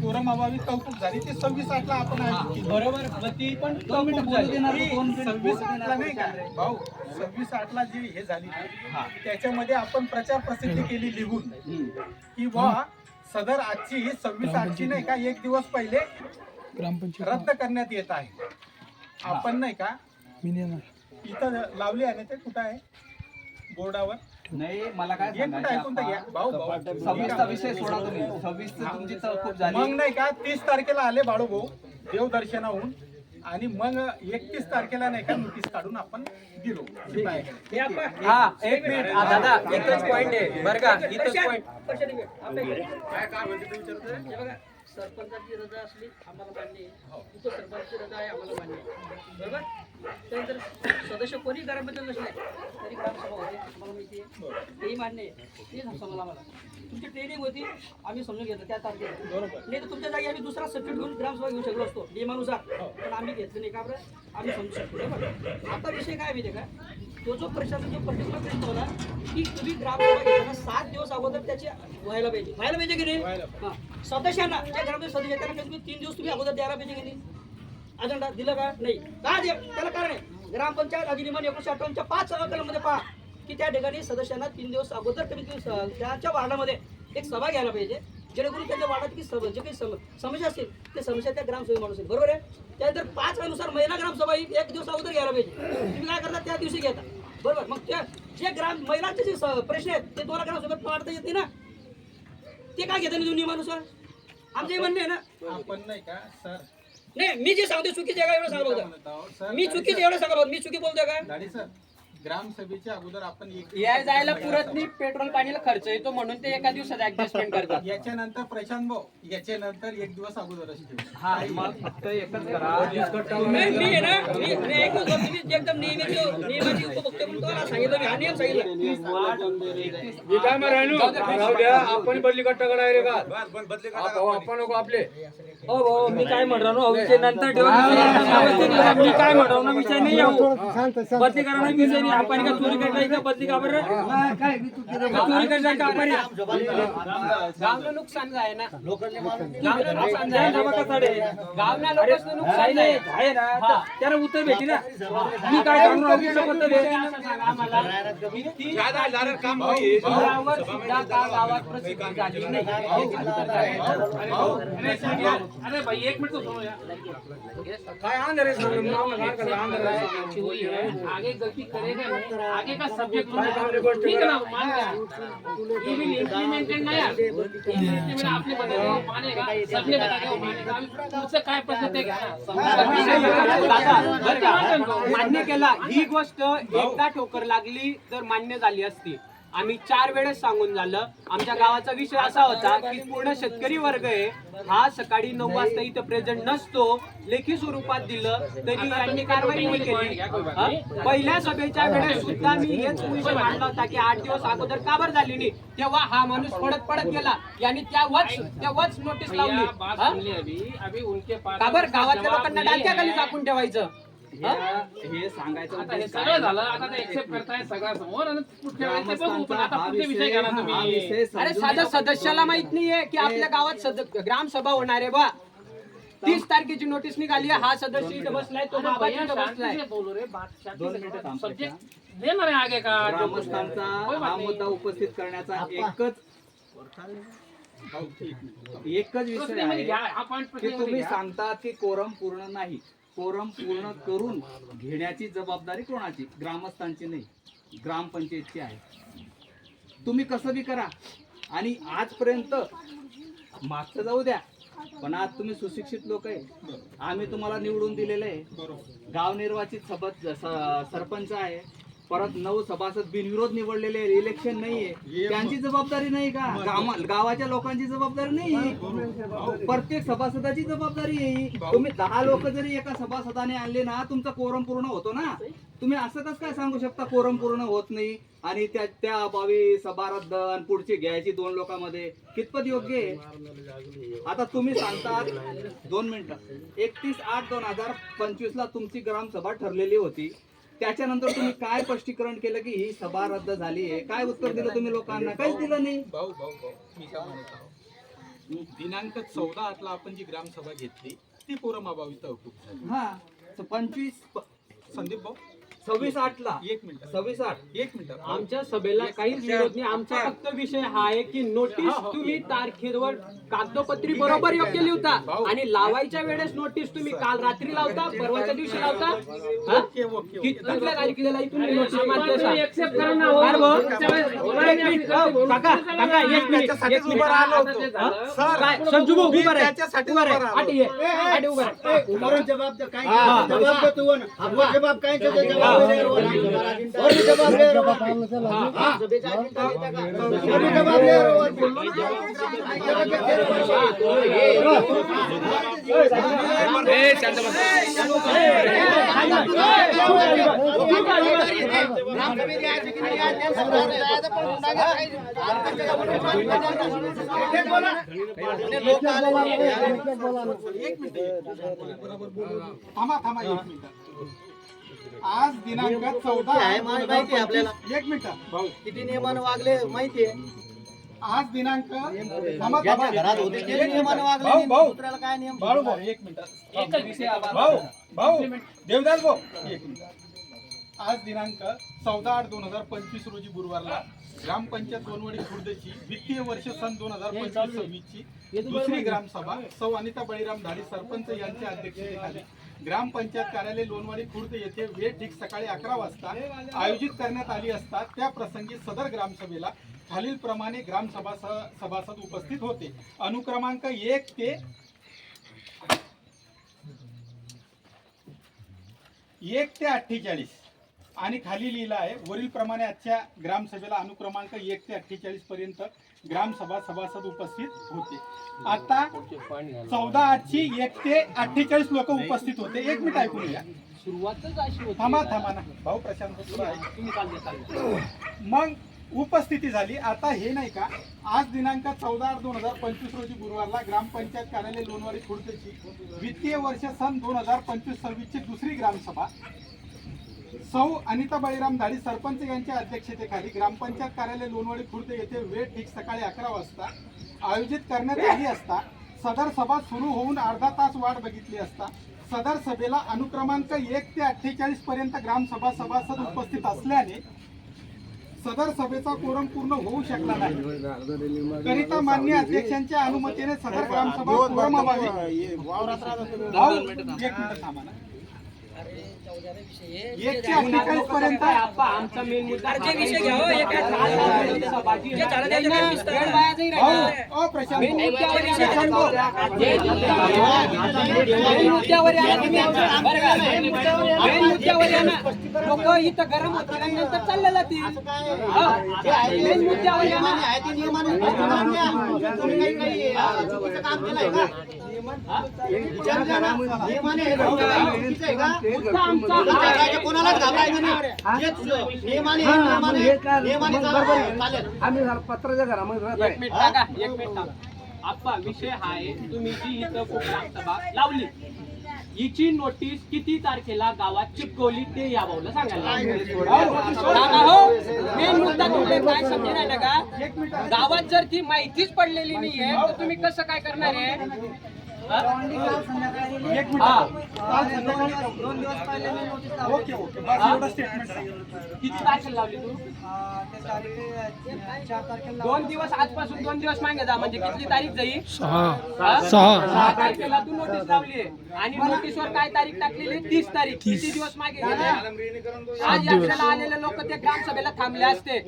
Speaker 1: कोरम अभावी तहकूब झाली, ती 26/8ला आपण आयोजित केली.
Speaker 2: बरोबर मग ती पण
Speaker 3: दोन मिनिटं बोलू देणार
Speaker 1: ती
Speaker 3: का? 2 मिनिटं बोलू
Speaker 1: 26/8ला
Speaker 3: देणार
Speaker 1: नाही का
Speaker 3: का?
Speaker 1: भाऊ, 26/8ला जी हे झाली ना, त्याच्यामध्ये आपण प्रचार प्रसिद्धी केली लिहून की वा सदर आजची 26/8ची नाही का एक दिवस पहिले रद्द करण्यात येत आहे. आपण नाही का इथं लावली आहे ना, ते कुठं आहे बोर्डावर?
Speaker 3: नाही मला काय
Speaker 1: हे कुठं ऐकून तर घ्या
Speaker 3: सांगायचं
Speaker 1: भाऊ भाऊ
Speaker 3: 26चा विषय सोडा तुम्ही. 26 तुमची तहकूब झाली.
Speaker 1: मग नाही का 30 तारखेला आले बाळू भाऊ देवदर्शनाहून, आणि मग 31 तारखेला नाही का नोटीस काढून आपण दिलो शिपायाकडे.
Speaker 4: हे आपण
Speaker 2: हा एक मिनिट दादा एकच पॉइंट आहे बरं का, इथंच पॉइंट
Speaker 4: हे बघा, सरपंचाची रजा असली आम्हाला मान्य आहे, उपसरपंचाची रजा आहे आम्हाला मान्य आहे, बरोबर. त्यानंतर सदस्य कोणी घरामध्ये नसले तरी ग्रामसभा होते, आम्हाला माहिती आहे, तेही मान्य आहे. ते समजलं आम्हाला. तुमची ट्रेनिंग होती, आम्ही समजून घेतलं त्या तारखेला. नाही तर तुमच्या जागी आम्ही दुसरा सब्जेक्ट घेऊन ग्रामसभा घेऊ शकलो असतो नियमानुसार, पण आम्ही घेतलं नाही का बरं, आम्ही समजू शकतो बरोबर. आता विषय काय माहिती आहे का, तो जो प्रश्नाचा जो पर्टिक्युलर प्रश्न होता की तुम्ही ग्रामसभा घेताना 7 दिवस अगोदर त्याची व्हायला पाहिजे की नाही. हां, सदस्यांना त्या घरामध्ये सदस्य त्यांना तुम्ही 3 दिवस तुम्ही अगोदर द्यायला पाहिजे की नाही. अजेंडा दिलं का नाही, का द्या, त्याला कारण आहे ग्रामपंचायत अधिनियम 1958च्या 5 कलममध्ये पहा की त्या ठिकाणी सदस्यांना 3 दिवस अगोदर कमीत कमी त्याच्या वार्डामध्ये एक सभा घ्यायला पाहिजे, जेणेकरून त्यांच्या वार्डात की जे काही समस्या असतील ते समस्या त्या ग्रामसभेत माणूस असेल, बरोबर आहे. त्यानंतर 5 नुसार महिला ग्रामसभा ही 1 दिवस अगोदर घ्यायला पाहिजे. तुम्ही काय करता त्या दिवशी घेता, बरोबर. मग त्या जे महिलांचे जे प्रश्न आहेत ते तुम्हाला ग्रामसभेत मांडता येत नाही ना, ते काय घेता तुम्ही नियमानुसार, आमचे म्हणणे आहे ना.
Speaker 1: आपण नाही का सर,
Speaker 4: नाही मी जे सांगतो चुकीचे आहे का एवढं सांगा बघा,
Speaker 1: सर
Speaker 4: मी चुकीचे एवढं सांगा बघा, मी चुकी बोलतोय का.
Speaker 1: दाढी सर, ग्रामसभेच्या अगोदर आपण एक
Speaker 2: याय जायला पुरत नाही, पेट्रोल पाणीला खर्च येतो म्हणून ते एका दिवसात ऍडजस्टमेंट करतात.
Speaker 1: याच्यानंतर प्रशांत भाऊ याच्यानंतर 1 दिवस अगोदरच ठेवू.
Speaker 3: हा मग फक्त एकच करा.
Speaker 4: नाही, मी आहे ना, मी ऐकून होतो, तुम्ही एकदम नियमाची उपभोक्ते म्हणून तुम्हाला सांगितलं, मी हा नियम सांगितला.
Speaker 6: आपण बदली कट्टा रे का आपण नको आपले
Speaker 5: हो मी काय म्हणतो विषय नंतर ठेवा. मी काय म्हणतो ना विषय नाही येऊ, बदली करा विषय नाही. आपण का चोरी करता का बदली का बरं, चोरी करता का आपण
Speaker 2: गावनं नुकसान आहे ना,
Speaker 5: गावना लोकांचं नुकसान
Speaker 2: नाही.
Speaker 5: आहे ना, त्याला उत्तर भेटी ना. मी काय करणार
Speaker 6: काम
Speaker 2: गावावर सुद्धा का गावात प्रसिद्धी झाली नाही.
Speaker 5: अरे भाई एक मिनिट
Speaker 6: काय आंधळे
Speaker 5: आगे गलती करेगा नहीं, आगे का सब्जेक्ट ठीक है ना, मान गया ये भी इम्प्लीमेंटेड नहीं है, इम्प्लीमेंट आपने बताया मानेगा, सबने बताया वो मानेगा, मुझसे काय प्रश्न ते घ्या ना.
Speaker 2: मान्य केला ही गोष्ट, एकदा ठोकर लागली तर मान्य झाली असती. आम्ही 4 वेळेस सांगून झालं. आमच्या गावाचा विषय असा होता की पूर्ण शेतकरी वर्ग आहे हा सकाळी 9 वाजता इथं प्रेझेंट नसतो, लेखी स्वरूपात दिलं तरी यांनी कारवाई नाही केली. पहिल्या सभेच्या वेळेस सुद्धा मी हेच विषय मांडला होता की 8 दिवस अगोदर का बरं झाली नाही, तेव्हा हा माणूस पडत गेला, यांनी त्यावरच नोटीस लावली. का बरं गावातल्या लोकांना डालक्याखाली झाकून ठेवायचं.
Speaker 3: हे सांगायचं
Speaker 5: आता हे
Speaker 3: उद्देश
Speaker 5: सगळं
Speaker 3: काय?
Speaker 5: झालं, आता ते एक्सेप्ट करताय सगळ्या समोर आणि पुढच्या वेळेस ते बघू, पण
Speaker 3: ग्रामस्थांचा
Speaker 5: आता
Speaker 3: हा
Speaker 5: पुढचे विषय
Speaker 3: विषय
Speaker 5: घ्या ना
Speaker 3: हा
Speaker 5: तुम्ही.
Speaker 3: विषय
Speaker 2: अरे
Speaker 3: समजून
Speaker 2: साध्या
Speaker 3: घ्या.
Speaker 2: सदस्याला माहित नाहीये की आपल्या गावात ग्रामसभा होणार आहे बा. 30 तारखेची नोटीस निघाली आहे, हा सदस्य इथं बसलाय, तो
Speaker 5: अरे
Speaker 2: बाबा
Speaker 5: भैया,
Speaker 2: तिथं
Speaker 5: शांति
Speaker 2: बसलाय.
Speaker 5: से बोलो रे, बात शांति
Speaker 3: 2
Speaker 5: से
Speaker 3: मिनिटं
Speaker 5: बोलो.
Speaker 3: थांब
Speaker 5: सब्जेक्ट देना रे आगे का जो कुछ है.
Speaker 3: ग्रामस्थांचा
Speaker 5: कोई बात
Speaker 3: हा
Speaker 5: नहीं.
Speaker 3: मुद्दा उपस्थित करण्याचा एकच विषय
Speaker 5: प्रश्न मध्ये घ्या,
Speaker 3: आहे
Speaker 5: हा पॉइंट
Speaker 3: की
Speaker 5: प्रश्न मध्ये
Speaker 3: तुम्ही
Speaker 5: घ्या.
Speaker 3: सांगता की कोरम पूर्ण नाही. कोरम पूर्ण करून घेण्याची जबाबदारी कोणाची? ग्रामस्थांची नाही, ग्रामपंचायतची आहे. तुम्ही कसं बी करा. आणि आजपर्यंत मागचं जाऊ द्या, पण आज तुम्ही सुशिक्षित लोक आहे, आम्ही तुम्हाला निवडून दिलेलं आहे. गाव निर्वाचित सरपंच आहे, परत 9 सभासद बिनविरोध निवडलेले आहे. इलेक्शन नाहीये, त्यांची जबाबदारी नाही का? गावाच्या लोकांची जबाबदारी नाही, प्रत्येक सभासदाची जबाबदारी आहे. तुम्ही 10 लोक जरी एका सभासदाने आणले ना, तुमचा कोरम पूर्ण होतो ना. तुम्ही असं कसं काय सांगू शकता कोरम पूर्ण होत नाही आणि त्या अभावी सभा रद्द आणि पुढची घ्यायची 2 लोकांमध्ये? कितपत योग्य आहे? आता तुम्ही सांगतात 2 मिनिटं, 31/8/2025 ला तुमची ग्रामसभा ठरलेली होती. त्याच्यानंतर तुम्ही काय स्पष्टीकरण केलं की ही सभा रद्द झाली आहे? काय उत्तर दिलं तुम्ही लोकांना? काहीच दिलं नाही.
Speaker 1: भाऊ मी काय म्हणत आहोत, दिनांक 14/8 आपण जी ग्रामसभा घेतली ती पोरमाबावी तहकूब झाली.
Speaker 3: हा 25
Speaker 1: संदीप भाऊ
Speaker 3: 26/8 ला
Speaker 1: 1 मिनिट
Speaker 3: 26/8
Speaker 2: आमच्या सभेला काहीच विरोध नाही. आमचा फक्त विषय हा आहे की नोटीस तुम्ही तारखेवर कागदोपत्री बरोबर योग्य लिहता आणि लावायच्या वेळेस नोटीस तुम्ही काल रात्री लावता, परवाच्या दिवशी लावता. हा? कुठल्या तारखेला लाई तुम्ही नोटीस मागताय सांग?
Speaker 5: एक्सेप्ट करा ना.
Speaker 2: काय भाऊ? एक मिनिट. काका एक मिनिट.
Speaker 1: त्याच्यासाठीच उभं राहिलो होतो. सर,
Speaker 2: काय संजू भाऊ उभा राहा.
Speaker 1: त्याच्यासाठी
Speaker 2: उभा
Speaker 1: उभं
Speaker 2: राहा.
Speaker 1: राहिलो.
Speaker 2: आटी ये. आटी उभा राहा.
Speaker 7: जवाब दे काय जवाब दे तू आपण जवाब काय जवाब
Speaker 1: थांबा 1 मिनिट. आज दिनांक 14
Speaker 7: आहे माहिती आहे आपल्याला.
Speaker 1: 1 मिनिट भाऊ.
Speaker 7: किती नियमानं वागले माहितीये.
Speaker 1: आज दिनांक थांबा
Speaker 7: घरात होते ते नियमानं वागले.
Speaker 1: भाऊ, भाऊ.
Speaker 7: दुसऱ्याला काय नियम?
Speaker 1: भाऊ 1 मिनिट.
Speaker 2: एकच विषय आभार.
Speaker 1: भाऊ देवदास भाऊ 1 मिनिट. आज दिनांक 14/8/2025 रोजी गुरुवारला ग्रामपंचायत दोनवडी खुर्दची वित्तीय वर्ष सन 2025-26 ची दुसरी ग्रामसभा सौ अनिता बळीराम धाडी सरपंच यांच्या अध्यक्षतेखाली ग्रामपंचायत कार्यालय लोणवाडी खुर्द येथे वेळ ठीक सकाळी 11 वाजता आयोजित करण्यात आली असता त्या प्रसंगी सदर ग्रामसभेला खालील प्रमाणे ग्रामसभा सभासद उपस्थित होते. अनुक्रमांक 1 ते 48 आणि खाली लिहिलं आहे वरील प्रमाणे आजच्या ग्रामसभेला अनुक्रमांक 1 ते 48 पर्यंत ग्रामसभा सभासद उपस्थित होते. आता 14/8 ची 1 ते 48 लोक उपस्थित होते. 1 मिनिट ऐकून घ्या.
Speaker 2: सुरुवातच अशी होती.
Speaker 1: थांबा ना भाऊ प्रशांत सुरू आहे.
Speaker 2: तुम्ही चालले.
Speaker 1: मग उपस्थिती झाली. आता हे नाही का आज दिनांक 14/8/2025 रोजी गुरुवारला ग्रामपंचायत कार्यालय लोणवाडी खुर्दची वित्तीय वर्ष सन 2025-26 ची दुसरी ग्रामसभा सौ अनिता बळीराम धाडी सरपंच यांच्या अध्यक्षतेखाली ग्रामपंचायत कार्यालय लोणवाडी खुर्द येथे वेळ ठीक सकाळी 11 वाजता आयोजित करण्यात आली असता सदर सभा सुरू होऊन अर्धा तास वाट बघितली असता सदर सभेला अनुक्रमांक 1 ते 48 पर्यंत ग्रामसभा सभासद उपस्थित असल्याने सदर सभेचा कोरम पूर्ण होऊ शकला नाही. करिता मान्य अध्यक्षांच्या अनुमतीने सदर ग्रामसभा कोरम अभावी भाऊ, 1 मिनिट थांबा ना. 1 ते 48 पर्यंत
Speaker 2: आमचा मेन मुद्दा
Speaker 4: जे विषय घ्या हो, एक जे चालत आहे ते काही विस्तार वेळ वाया जाईल
Speaker 1: भाऊ,
Speaker 4: राहिला.
Speaker 1: प्रशांत
Speaker 2: मेन
Speaker 1: भाऊ.
Speaker 2: मुद्द्यावर या.
Speaker 1: प्रशांत भाऊ.
Speaker 2: मेन मुद्द्यावर या तुम्ही. बरं का? मेन मुद्द्यावर या ना. लोक इथं गरम होतील आणि नंतर चालले जातील. मेन मुद्द्यावर या ना. मुद्दा आमचा हा आहे.
Speaker 7: कोणालाच घाबरायचं नाही. आम्ही पत्राच्या घरामध्ये
Speaker 2: एक मिनिट टाका. 1 मिनिट थांबा. आप्पा विषय हा आहे तुम्ही जी इथं ग्रामसभा लावली हिची नोटीस किती तारखेला गावात चिपकवली ते या भाऊला सांगायला हो. मेन मुद्दा तुम्हाला काय समजेल ना का गावात जर ती माहितीच पडलेली नाहीये तर तुम्ही कसं काय करणार आहे?
Speaker 1: एक मिनिट. काल संध्याकाळी
Speaker 7: 2 दिवस पहिले मी नोटीस लावली.
Speaker 1: ओके बस एवढं स्टेटमेंट
Speaker 2: किती तारखेला लावली तू?
Speaker 7: ते तारीख 4 तारखेला
Speaker 2: 2 दिवस आजपासून 2 दिवस मागे जा म्हणजे किती तारीख जाईल? 6 तारखेला तू नोटीस लावली आणि नोटीसवर काय तारीख टाकलेली? 30 तारीख. किती दिवस मागे गेले? आज आपल्याला आलेले लोक ते ग्रामसभेला थांबले असते.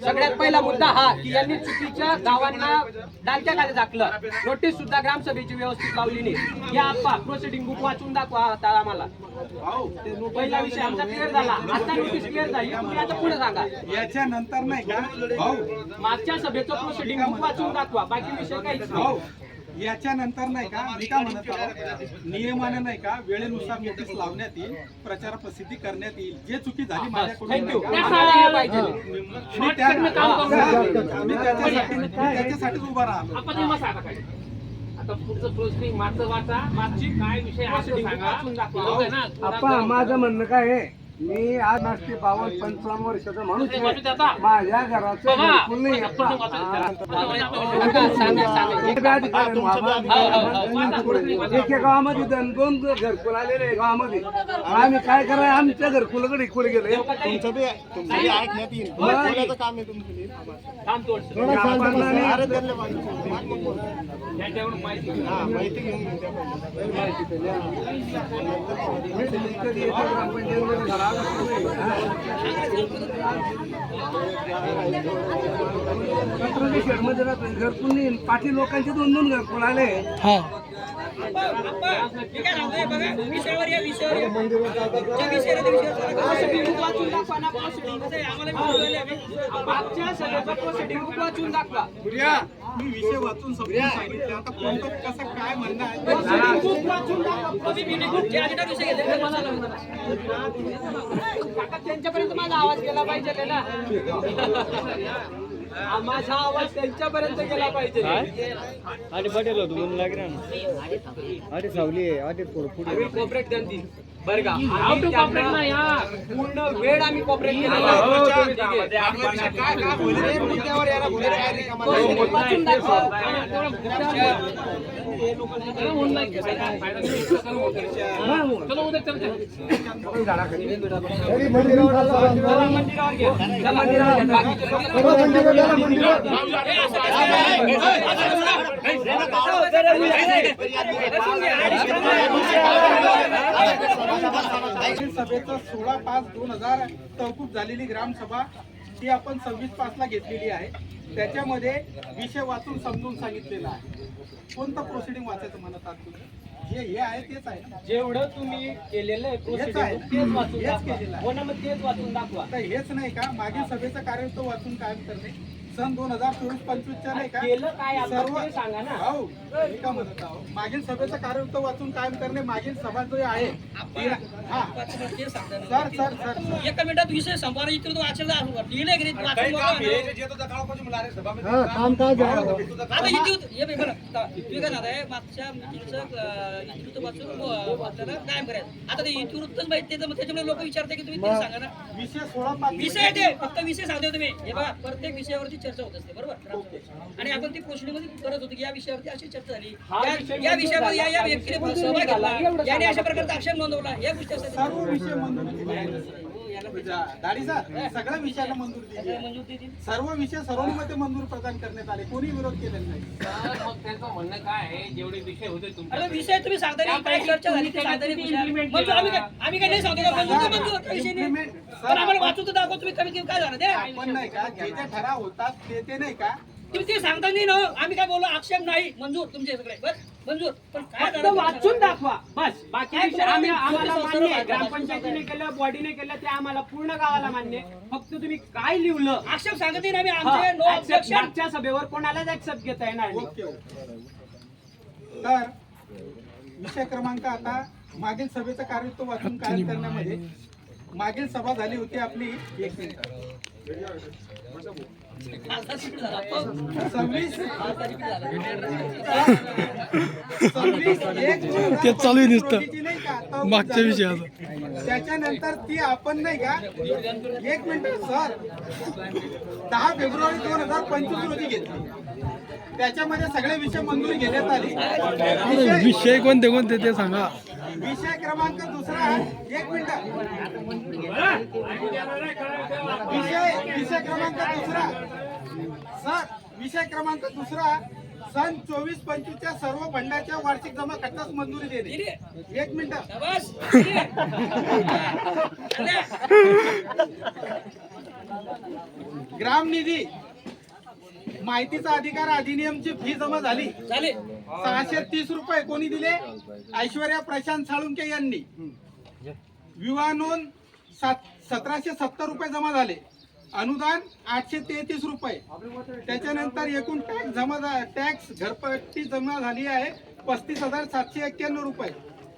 Speaker 2: सगळ्यात पहिला मुद्दा हा की यांनी चुकीच्या गावांना डालक्या खाली टाकलं. नोटीस सुद्धा ग्रामसभेची व्यवस्थित लावली नाही. या आप्पा प्रोसिडिंग बुक वाचून दाखवा आता आम्हाला. पहिला विषय आमचा क्लिअर झाला. आता नोटीस क्लिअर झाली. तुम्ही आता पुढे सांगा.
Speaker 1: याच्या नंतर नाही का भाऊ
Speaker 2: मागच्या सभेचं प्रोसिडिंग बुक वाचून दाखवा. बाकी विषय काहीच नाही.
Speaker 1: भाऊ याच्या नंतर नाही का मी काय म्हणत आहोत नियमाने नाही का वेळेनुसार नोटीस लावण्यात येईल प्रचार प्रसिद्धी करण्यात येईल. जे चुकी झाली माझ्याकडून
Speaker 2: थँक्यू.
Speaker 1: नाही.
Speaker 2: पाहिजे
Speaker 1: मी त्याच्यासाठीच उभा राहतो.
Speaker 2: आपण तुम्हाला सांगा काय
Speaker 5: आता पुढचं प्रोसेसिंग मागचं वाचा मागची काय विषय आहे ते सांगा बरोबर आहे ना
Speaker 6: आप्पा माझं म्हणणं काय आहे मी आज नाश्ते 55 वर्षाचा माणूस
Speaker 5: वाचू
Speaker 6: आहे.
Speaker 5: दे आता.
Speaker 6: माझ्या घराचं
Speaker 5: बाबा,
Speaker 6: घरकुल नाही आप्पा. एका गावामध्ये दोन घरकुल आलेले आहे गावामध्ये आम्ही काय करायला आमच्या घरकुलाकडे इकडे गेले
Speaker 5: थांब थोडंसं. याच्यावरून माहिती घे.
Speaker 6: घरकुल नाही पाठी लोकांचे 2 घरकुल आले
Speaker 4: मी काय सांगतोय बघा विषयावर या विषयावर या. त्या विषयावर त्या विषयावर वाचून दाखवा ना proceeding. कसं आहे, आम्हाला बी बोलवले आम्ही.
Speaker 3: मागच्या सगळ्याचं proceeding book वाचून दाखवा.
Speaker 1: मी विषय वाचून समजून सांगितले आता कोणतं कसं काय म्हणणं आहे
Speaker 3: Proceeding book वाचून दाखवा.
Speaker 4: तुम्ही meeting group चे agenda विषय घेतले तर मला लागणार.
Speaker 3: काका, त्यांच्यापर्यंत माझा आवाज गेला पाहिजे ना माझा आवाज त्यांच्यापर्यंत गेला पाहिजे. आम्ही कॉपरेट गांधी बरं का
Speaker 5: How to cooperate ना यार.
Speaker 3: पूर्ण वेळ आम्ही कॉपरेट केलेला आहे. वाचून दाखवा.
Speaker 5: ऑनलाईन फायदा घेऊ. चलो उद्या चर्चा.
Speaker 3: चला मंदिरावर घ्या. चला मंदिरावर घ्या.
Speaker 1: सभेचं 16/5/2000 तहकूब झालेली ग्रामसभा ती आपण 26/5 ला घेतलेली आहे. त्याच्यामध्ये विषय वाचून समजून सांगितलेला आहे. कोणतं प्रोसिडिंग वाचायचं म्हणत आहात तुम्ही? हे आहे तेच आहे.
Speaker 3: जेवढं तुम्ही केलेलं आहे proceeding, तेच वाचून दाखवा. हो ना, मग तेच वाचून दाखवा.
Speaker 1: तर हेच नाही का मागील सभेचं कार्य तो वाचून कायम करणे सन 2024-25 नाही का
Speaker 3: केलं काय आता
Speaker 1: सर्व
Speaker 3: ते सांगा ना.
Speaker 1: हो मी का म्हणत आहो मागील सभेचं कार्य तो वाचून कायम करणे मागील सभा जो आहे हा
Speaker 4: ते सांगता ना.
Speaker 1: सर सर सर सर
Speaker 4: एका मिनिटात विषय संपवणार इकडे तो वाचला लिहिलंय की नाही? वाचून बघा. आता इथे हे बघ बरं तुम्ही काय झालंय मागच्या मिटिंगचं इथे वाचून आपल्याला कायम करायचं. आता ते इतिवृत्तच माहिती त्याचं त्याच्यामुळे लोक विचारते की तुम्ही ते सांगा ना.
Speaker 1: विषय 16/5
Speaker 4: विषय ते फक्त विषय सांगते तुम्ही हे बघा प्रत्येक विषयावरती चर्चा होत असते बरोबर. आणि आपण ती प्रोसिडिंग मध्ये करत होतो की या विषयावरती अशी चर्चा झाली या विषयामध्ये या व्यक्तीने सहभाग घेतला याने अशा प्रकारचा आक्षेप नोंदवला या गोष्टी असतात.
Speaker 1: सर्व विषय मंजूर केले आहेत. दाढी सर सगळ्या विषयाला मंजूर दिली आहे.
Speaker 4: मंजूर देतील.
Speaker 1: सर्व विषय सर्वांमध्ये मंजूर प्रदान करण्यात आले कोणी विरोध केलेला नाही.
Speaker 5: तर मग त्यांचं म्हणणं काय आहे जेवढे विषय होते तुमचे
Speaker 4: अरे विषय तुम्ही सांगता नाही काय चर्चा झाली ते सांगता नाही विषय. मंजूर आम्ही काय नाही सांगतो का मंजूर ते मंजूर काही विषय नाही. पण आम्हाला वाचून तर दाखवा तुम्ही कमी काय झालं ते
Speaker 1: आपण नाही का जे जे ठराव होतात ते नाही का
Speaker 4: तुम्ही ते सांगता नाही ना आम्ही काय बोललो आक्षेप नाही मंजूर तुमचे सगळे बस मंजूर पण काय
Speaker 3: फक्त
Speaker 4: झालं
Speaker 3: वाचून दाखवा बस. बाकी
Speaker 4: काय
Speaker 3: विषय आम्हाला
Speaker 4: सर्व
Speaker 3: मान्य आहे.
Speaker 4: सर्व
Speaker 3: ग्रामपंचायतीने केलं, बॉडीने केलं, ते आम्हाला पूर्ण गावाला मान्य आहे. फक्त तुम्ही काय लिहिलं
Speaker 4: आक्षेप सांगत नाही ना आम्ही
Speaker 3: हा,
Speaker 4: आमचे नो
Speaker 3: accept-
Speaker 4: ऑब्जेक्शन
Speaker 3: मागच्या सभेवर कोणालाच ऍक्सेप्ट घेता येणार नाही.
Speaker 1: ओके तर विषय क्रमांक आता मागील सभेचं कार्य तो वाचून कायम करण्यामध्ये मागील सभा झाली होती आपली 1 मिनिट 26/1
Speaker 8: ते चालू आहे नुसतं मागच्या विषयाचं.
Speaker 1: त्याच्यानंतर ती आपण नाही का 1 मिनिट सर 10 फेब्रुवारी 2025 रोजी घेतली. त्याच्यामध्ये सगळे विषय मंजुरी घेण्यात आली.
Speaker 8: विषय कोणते कोणते ते सांगा.
Speaker 1: विषय क्रमांक दुसरा 1 मिनिट विषय क्रमांक दुसरा सर विषय क्रमांक दुसरा सन 24-25च्या सर्व फंडाच्या वार्षिक जमा खर्चास मंजुरी देणे. 1 मिनिट
Speaker 4: बस
Speaker 1: ग्राम निधी माहितीचा अधिकार अधिनियमची फी जमा झाली
Speaker 4: झाले
Speaker 1: 630 रुपये कोणी दिले ऐश्वर्या प्रशांत साळुंके यांनी. विवाह नोंद 1770 रुपये जमा झाले. अनुदान 833 रुपये. त्याच्यानंतर एकूण टॅक्स घरपट्टी जमा झाली आहे 35,791 रुपये.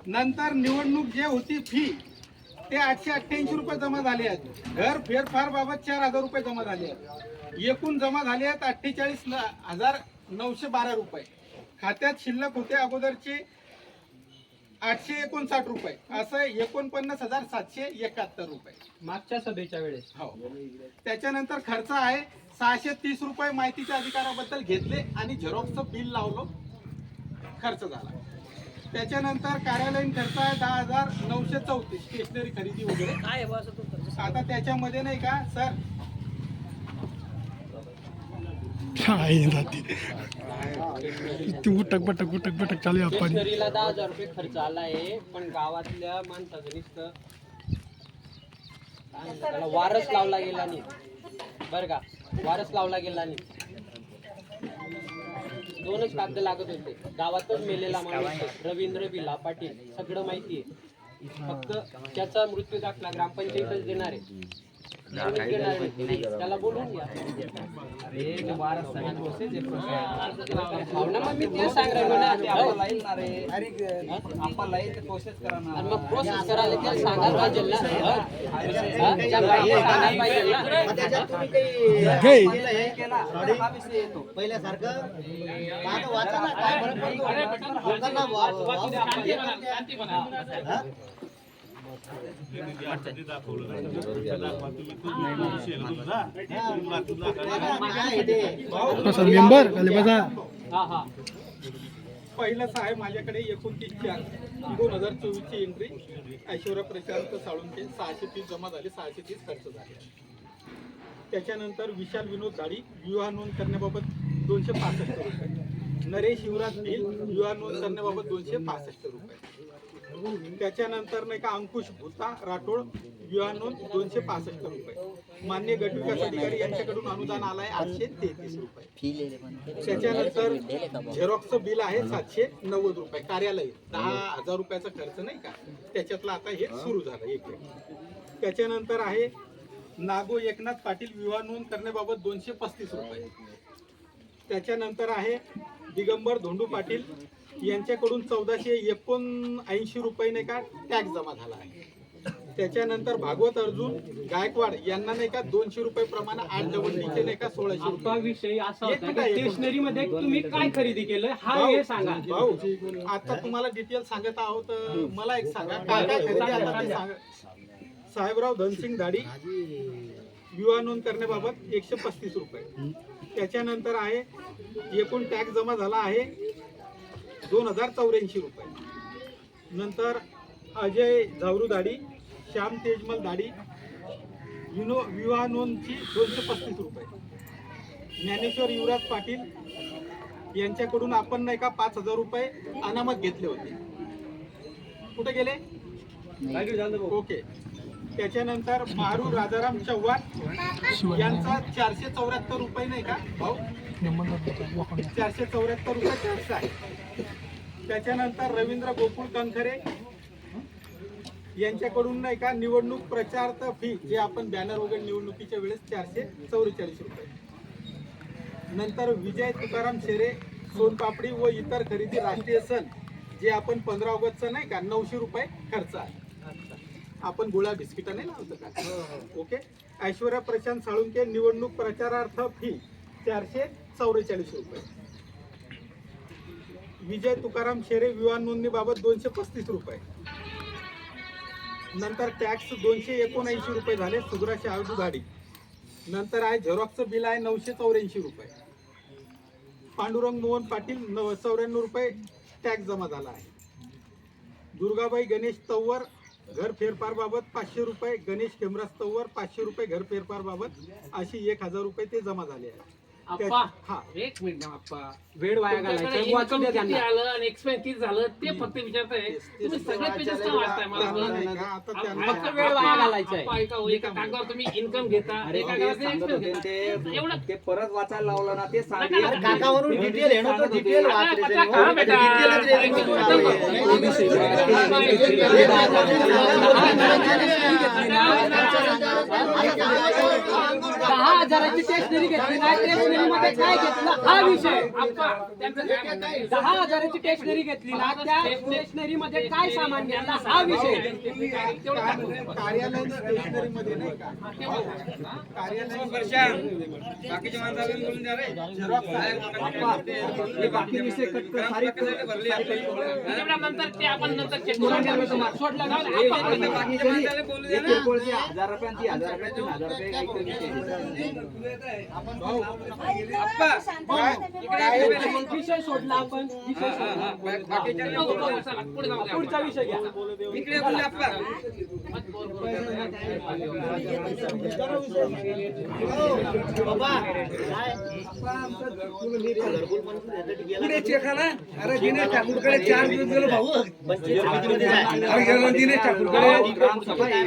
Speaker 1: नंतर निवडणूक जे होती फी ते 888 रुपये जमा झाले आहेत. घर फेरफार बाबत 4,000 रुपये जमा झाले आहेत. एकूण जमा झाले आहेत 48,912 रुपये. खात्यात शिल्लक होते अगोदरचे 859 रुपये, असं 49,771 रुपये
Speaker 2: मागच्या सभेच्या वेळेस.
Speaker 1: हो. त्याच्यानंतर खर्च आहे 630 रुपये माहितीच्या अधिकाराबद्दल घेतले आणि झेरॉक्सचं बिल लावलं, खर्च झाला. त्याच्यानंतर कार्यालयीन खर्च आहे 10,934 स्टेशनरी खरेदी वगैरे.
Speaker 4: काय आहे बा असं तो खर्च?
Speaker 1: आता त्याच्यामध्ये नाही का सर,
Speaker 8: उटक बटक चालू आहे आपण.
Speaker 2: स्टेशनरीला 10,000 रुपये खर्च आला आहे, पण गावातल्या माणसाचं नुसतं काय म्हणतात त्याला, वारस लावला गेला नाही बरं का, वारस लावला गेला नाही. 2च कागद लागत होते. गावातच मेलेला माणूस आहे, रवींद्र बिला पाटील, सगळं माहिती आहे. फक्त त्याचा मृत्यू दाखला ग्रामपंचायतच देणार आहे, कोणीच देणार नाही. त्याला बोलून घ्या.
Speaker 3: अरे ते वारसाची प्रोसेस आहे प्रोसेस.
Speaker 2: हो ना, मग मी तेच सांग राहिलो ना.
Speaker 3: ते आपल्याला येईल ना रे, आपल्याला येईल ते प्रोसेस करा ना.
Speaker 2: आणि मग प्रोसेस करायला त्याला सांगायला पाहिजे ना. त्या बाईला सांगायला पाहिजे ना.
Speaker 7: त्याच्यात तुम्ही काही
Speaker 8: घे.
Speaker 3: हे केला तर हा विषय येतो.
Speaker 7: पहिल्यासारखं आता वाचा ना काय फरक पडतो. लोकांना
Speaker 5: शांती म्हणा.
Speaker 8: बसा मेंबर खाली बसा.
Speaker 2: हा हा.
Speaker 1: पहिलंच आहे माझ्याकडे 29/4/2024 ची एंट्री. ऐश्वर्या प्रशांत साळुंके 630 जमा झाले, 630 खर्च झाले. त्याच्यानंतर विशाल विनोद झाडी विवाह नोंद करण्याबाबत 265 रुपये. नरेश युवराज भिल विवाह नोंद करण्याबाबत 265 रुपये. त्याच्यानंतर नाही का अंकुश भुता राठोड विवाह नोंद 265 रुपये. मान्य गटविकास अधिकारी यांच्याकडून अनुदान आलाय 833 रुपये. त्याच्यानंतर झेरॉक्सचं बिल आहे 790 रुपये. कार्यालय 10,000 रुपयाचा खर्च नाही का, त्याच्यातला आता हे सुरू झालं एक. त्याच्यानंतर आहे नागो एकनाथ पाटील विवाह नोंद करण्याबाबत 235 रुपये. त्याच्यानंतर आहे दिगंबर धोंडू पाटील यांच्याकडून 1479 रुपये नाही का टॅक्स जमा झाला आहे. त्याच्यानंतर भागवत अर्जुन गायकवाड यांना नाही का 200 रुपये प्रमाणे 8 डबलडीचे नाही का 1600
Speaker 2: आता
Speaker 1: रुपये.
Speaker 2: विषय असा होता की स्टेशनरी मध्ये तुम्ही काय खरेदी केलं हा हे सांगा.
Speaker 1: भाऊ आता तुम्हाला डिटेल सांगत आहोत. मला एक सांगा काय काय खरेदी आता ते सांगा. साहेबराव धनसिंग धाडी विवाह नोंद करण्याबाबत 135 रुपये. त्याच्यानंतर आहे एकूण टॅक्स जमा झाला आहे 2084 रुपये. नंतर अजय झावरू दाढी श्याम तेजमल दाढी विवाह नोंदची 235 रुपये. ज्ञानेश्वर युवराज पाटील यांच्याकडून आपण नाही का 5,000 रुपये अनामत घेतले होते. कुठे गेले? ओके. त्याच्यानंतर मारू राजाराम चव्हाण यांचा 474 रुपये नाही का भाऊ, 474 रुपये टॅक्स आहे. त्याच्यानंतर रवींद्र गोकुळ कणखरे यांच्याकडून नाही का निवडणूक प्रचार फी जे आपण बॅनर वगैरे निवडणुकीच्या वेळेस 444 रुपये. नंतर विजय तुकाराम शेरे सोनपापडी व इतर खरेदी राष्ट्रीय सण जे आपण 15 ऑगस्टचं नाही का 900 रुपये खर्च आहे. आपण गोळ्या बिस्किटा नाही लावतो का. ओके. ऐश्वर्या प्रशांत साळुंके निवडणूक प्रचारार्थ फी 444 रुपये. विजय तुकाराम शेरे विवाह नोंदणीबाबत 235 रुपये. नंतर टॅक्स 279 रुपये झाले सुग्रा शाहू गाडी. नंतर आहे झेरॉक्सचं बिल आहे 984 रुपये. पांडुरंग मोहन पाटील 94 रुपये टॅक्स जमा झाला आहे. दुर्गाबाई गणेश तव्वर घर फेरफार बाबत 500 रुपये. गणेश खेमराज तव्वर 500 रुपये घर फेरफार बाबत अशी 1000 रुपये ते जमा झाले आहे.
Speaker 5: आप्पा
Speaker 1: हा.
Speaker 5: एक मिनिट ना आप्पा,
Speaker 2: वेळ वाया
Speaker 5: तुमच्याकडे
Speaker 2: घालायचा वाचून द्या
Speaker 5: income किती
Speaker 2: त्यांना.
Speaker 5: आलं आणि एक्सपेन्स किती झालं ते फक्त विचारताय. तुम्ही सगळे पेजेस का वाचताय मला
Speaker 1: त्यांना
Speaker 5: कळलं
Speaker 1: नाही
Speaker 5: नाही.
Speaker 1: का, आता
Speaker 5: फक्त
Speaker 1: त्यांना
Speaker 2: वेळ वाया घालायचा आहे.
Speaker 5: आप्पा, एका कागदावर तुम्ही इन्कम घेता, एका
Speaker 3: ते
Speaker 5: कागदावर
Speaker 3: सांगत होते
Speaker 5: एक्सपेन्स
Speaker 3: ते
Speaker 5: एवढं
Speaker 3: ते परत वाचायला लावलं ना ते
Speaker 5: नका.
Speaker 7: काकावरून डिटेल येणं तो डिटेल वाचायचं
Speaker 5: हा बेटा.
Speaker 2: हजाराची स्टेशनरी घेतली ना, स्टेशनरीमध्ये काय घेतलं हा विषय.
Speaker 5: त्यांचं काय म्हणणं आहे?
Speaker 2: 10,000ची स्टेशनरी घेतली ना, त्या स्टेशनरीमध्ये काय सामान घेतलं हा विषय.
Speaker 1: कार्यालयीन स्टेशनरीमध्ये नाही का
Speaker 3: हे बाकी विषय कट कर, सारी
Speaker 5: नंतर ते आपण नंतर चेक
Speaker 2: सोडलं
Speaker 5: करू.
Speaker 2: जाऊ दे.
Speaker 3: बाकी कोणी एक किरकोळचे 1,000 रुपये, 3,000 रुपये, 3,000 रुपये काही कमी नाही.
Speaker 2: विषय सोडला आपण, विषय सोडला.
Speaker 5: चला, पुढे जाऊ द्या.
Speaker 2: पुढचा विषय घ्या.
Speaker 6: पुढे चेक आला. अरे दिनेश ठाकूरकडे 4 दिवस गेलो भाऊ. अरे गेलो दिनेश ठाकूरकडे.
Speaker 3: ग्रामसभा आहे.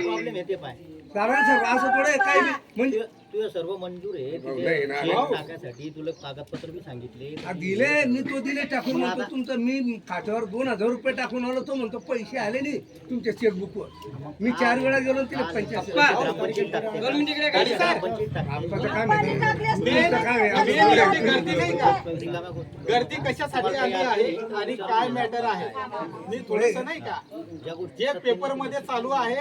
Speaker 6: कारण सर असं थोडं काही म्हणजे
Speaker 9: तुझं सर्व मंजूर आहे
Speaker 6: नाही
Speaker 9: तिथे
Speaker 6: ना.
Speaker 9: शेत टाकायसाठी तुला कागदपत्र बी सांगितले.
Speaker 6: दिले मी तो दिनेश ठाकूर म्हणतो तुमचं मी खात्यावर 2,000 रुपये टाकून आलो. तो म्हणतो पैसे आले नाही तुमच्या चेकबुकवर. मी 4 वेळा गेलो आणि तिला 85.
Speaker 9: ग्रामपंचायत टाकते. ग्रामपंचायत टाकते.
Speaker 6: आप्पाचं काम आहे ना. तुमचं काम आहे.
Speaker 1: एवढी
Speaker 6: आम्ही
Speaker 1: गर्दी नाही का?
Speaker 9: रिकाम्या गोष्टी.
Speaker 1: गर्दी कशासाठी आली आहे आणि काय मॅटर आहे मी थोडस नाही का
Speaker 9: ज्या गोष्टी
Speaker 1: जे पेपर मध्ये चालू आहे